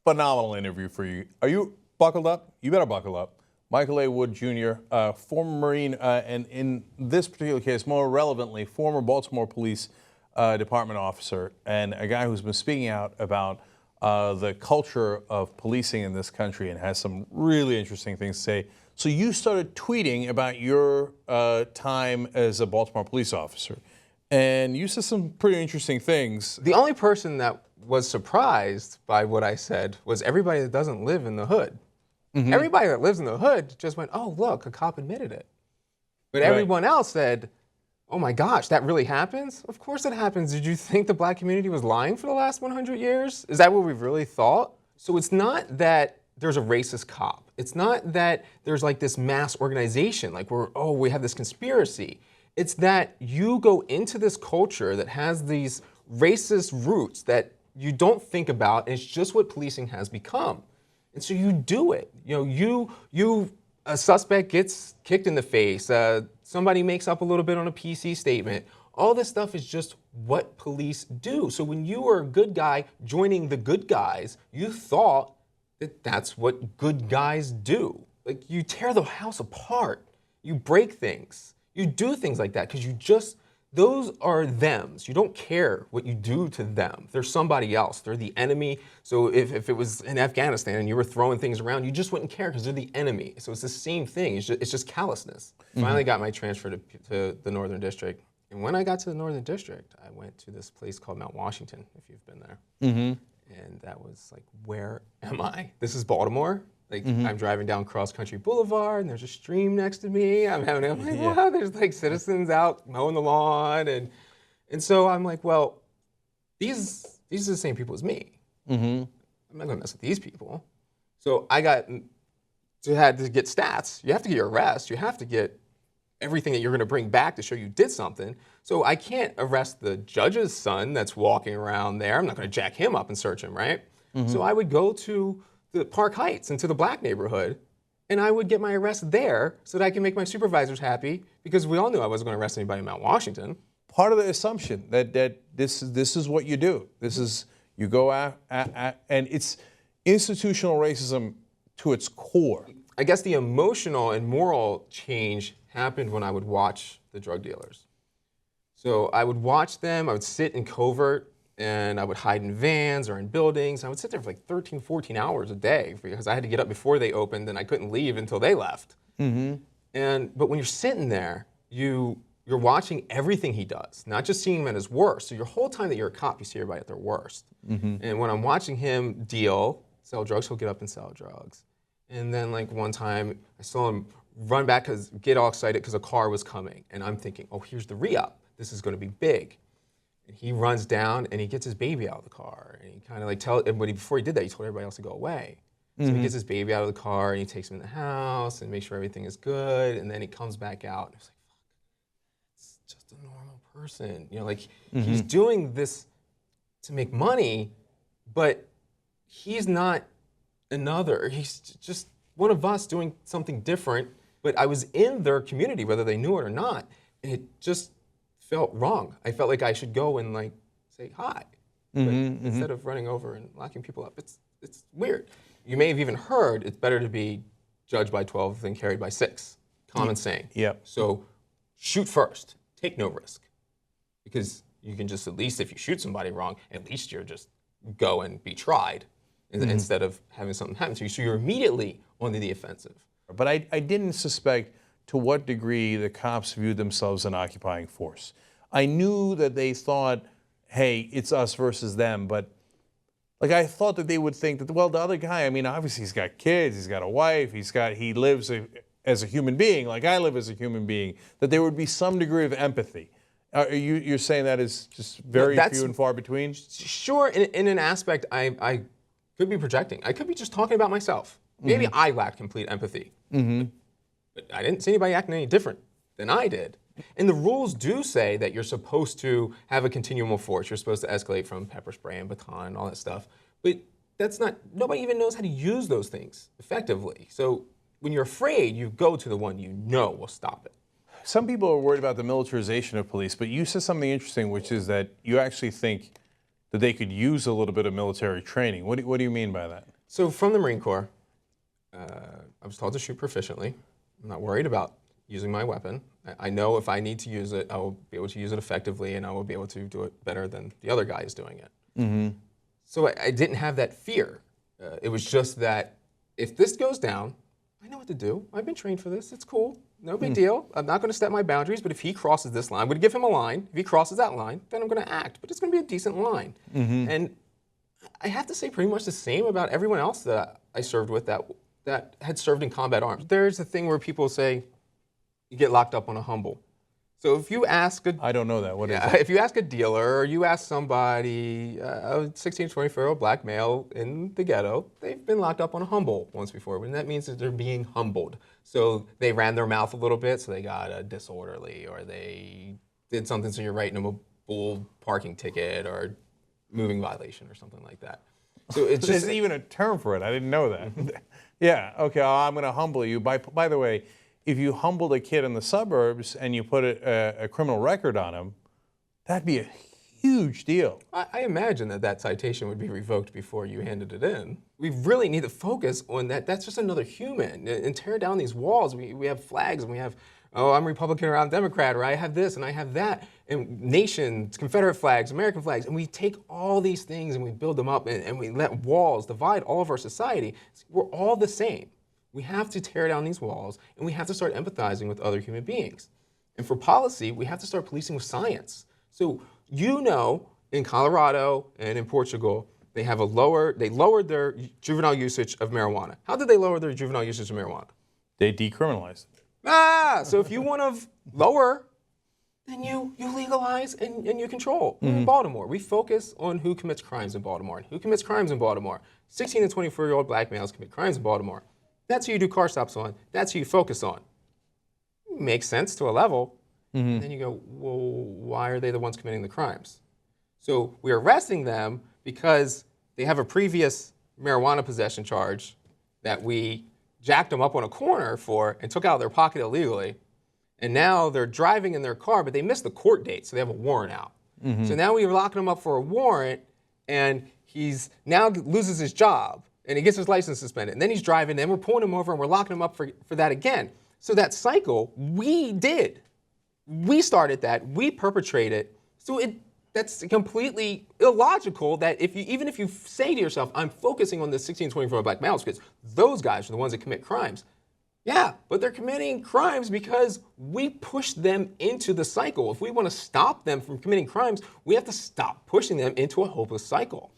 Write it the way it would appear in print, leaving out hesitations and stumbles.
phenomenal interview for you. Are you buckled up? You better buckle up. Michael A. Wood Jr., former Marine, and in this particular case, more relevantly, former Baltimore Police Department officer, and a guy who's been speaking out about the culture of policing in this country and has some really interesting things to say. So you started tweeting about your time as a Baltimore police officer, and you said some pretty interesting things. The only person that was surprised by what I said was everybody that doesn't live in the hood. Mm-hmm. Everybody that lives in the hood just went, oh, look, a cop admitted it. But everyone else said, oh my gosh, that really happens? Of course it happens. Did you think the black community was lying for the last 100 years? Is that what we really thought? So it's not that there's a racist cop. It's not that there's like this mass organization, like we have this conspiracy. It's that you go into this culture that has these racist roots that you don't think about, and it's just what policing has become. And so you do it. A suspect gets kicked in the face, somebody makes up a little bit on a PC statement. All this stuff is just what police do. So when you were a good guy joining the good guys, you thought that that's what good guys do. Like, you tear the house apart, you break things, you do things like that because those are thems. You don't care what you do to them. They're somebody else. They're the enemy. So if it was in Afghanistan and you were throwing things around, you just wouldn't care because they're the enemy. So it's the same thing. It's just callousness. Mm-hmm. Finally got my transfer to the Northern District. And when I got to the Northern District, I went to this place called Mount Washington, if you've been there. Mm-hmm. And that was like, where am I? This is Baltimore. Like, I'm driving down Cross Country Boulevard, and there's a stream next to me. I'm like, wow, there's like citizens out mowing the lawn. And so I'm like, well, these are the same people as me. Mm-hmm. I'm not gonna mess with these people. So I had to get stats. You have to get your arrest. You have to get everything that you're gonna bring back to show you did something. So I can't arrest the judge's son that's walking around there. I'm not gonna jack him up and search him, right? Mm-hmm. So I would go to the Park Heights into the black neighborhood, and I would get my arrest there so that I can make my supervisors happy, because we all knew I wasn't going to arrest anybody in Mount Washington. Part of the assumption that this is what you do. This is, you go and it's institutional racism to its core. I guess the emotional and moral change happened when I would watch the drug dealers. So I would watch them, I would sit in covert, and I would hide in vans or in buildings. I would sit there for like 13, 14 hours a day because I had to get up before they opened and I couldn't leave until they left. Mm-hmm. But when you're sitting there, you're watching everything he does, not just seeing him at his worst. So your whole time that you're a cop, you see everybody at their worst. Mm-hmm. And when I'm watching him sell drugs, he'll get up and sell drugs. And then like one time I saw him run back, get all excited because a car was coming. And I'm thinking, oh, here's the re-up. This is gonna be big. And he runs down and he gets his baby out of the car. And he kind of like before he did that, he told everybody else to go away. So he gets his baby out of the car and he takes him in the house and makes sure everything is good. And then he comes back out and it's like, fuck, it's just a normal person. You know, like he's doing this to make money, but he's not another. He's just one of us doing something different. But I was in their community, whether they knew it or not. And it just felt wrong. I felt like I should go and like say hi, but instead of running over and locking people up. It's weird. You may have even heard it's better to be judged by 12 than carried by 6. Common saying. Yep. So shoot first. Take no risk, because you can just, at least if you shoot somebody wrong, at least you're just go and be tried instead of having something happen to you. So you're immediately on the offensive. But I didn't suspect to what degree the cops viewed themselves an occupying force. I knew that they thought, hey, it's us versus them, but like I thought that they would think that, well, the other guy, I mean, obviously he's got kids, he's got a wife, he lives as a human being, like I live as a human being, that there would be some degree of empathy. You're saying that is just very few and far between? Sure, in an aspect, I could be projecting. I could be just talking about myself. Maybe I lacked complete empathy. But I didn't see anybody acting any different than I did. And the rules do say that you're supposed to have a continuum of force. You're supposed to escalate from pepper spray and baton and all that stuff. But that's not, nobody even knows how to use those things effectively. So when you're afraid, you go to the one you know will stop it. Some people are worried about the militarization of police, but you said something interesting, which is that you actually think that they could use a little bit of military training. What do you mean by that? So from the Marine Corps, I was taught to shoot proficiently. I'm not worried about using my weapon. I know if I need to use it, I will be able to use it effectively, and I will be able to do it better than the other guy is doing it. Mm-hmm. So I didn't have that fear. It was just that if this goes down, I know what to do. I've been trained for this. It's cool. No big deal. I'm not going to step my boundaries, but if he crosses this line, I'm going to give him a line. If he crosses that line, then I'm going to act. But it's going to be a decent line. Mm-hmm. And I have to say pretty much the same about everyone else that I served with that had served in combat arms. There's a thing where people say, you get locked up on a humble. So if you ask I don't know that. What is that? If you ask a dealer or you ask somebody, a 16 to 24-year-old black male in the ghetto, they've been locked up on a humble once before. And that means that they're being humbled. So they ran their mouth a little bit, so they got a disorderly, or they did something, so you're writing them a bull parking ticket or moving violation or something like that. So it's just There's even a term for it. I didn't know that. Yeah, okay, I'm going to humble you. By the way, if you humbled a kid in the suburbs and you put a criminal record on him, that'd be a huge deal. I imagine that citation would be revoked before you handed it in. We really need to focus on that. That's just another human. And tear down these walls. We have flags and we have, oh, I'm Republican or I'm Democrat, or I have this and I have that. And nations, Confederate flags, American flags. And we take all these things and we build them up and we let walls divide all of our society. We're all the same. We have to tear down these walls, and we have to start empathizing with other human beings. And for policy, we have to start policing with science. So in Colorado and in Portugal, they lowered their juvenile usage of marijuana. How did they lower their juvenile usage of marijuana? They decriminalized it. So if you want to lower, then you legalize and you control. In Baltimore, we focus on who commits crimes in Baltimore. And who commits crimes in Baltimore? 16 to 24-year-old black males commit crimes in Baltimore. That's who you do car stops on. That's who you focus on. Makes sense to a level. And then you go, well, why are they the ones committing the crimes? So we're arresting them because they have a previous marijuana possession charge that we jacked them up on a corner for and took out of their pocket illegally. And now they're driving in their car, but they missed the court date, so they have a warrant out. So now we're locking them up for a warrant, and he's now loses his job. And he gets his license suspended. And then he's driving, and then we're pulling him over, and we're locking him up for that again. So that cycle, we did. We started that. We perpetrated. So that's completely illogical that even if you say to yourself, I'm focusing on the 16 to 24 black males, because those guys are the ones that commit crimes. Yeah, but they're committing crimes because we push them into the cycle. If we want to stop them from committing crimes, we have to stop pushing them into a hopeless cycle.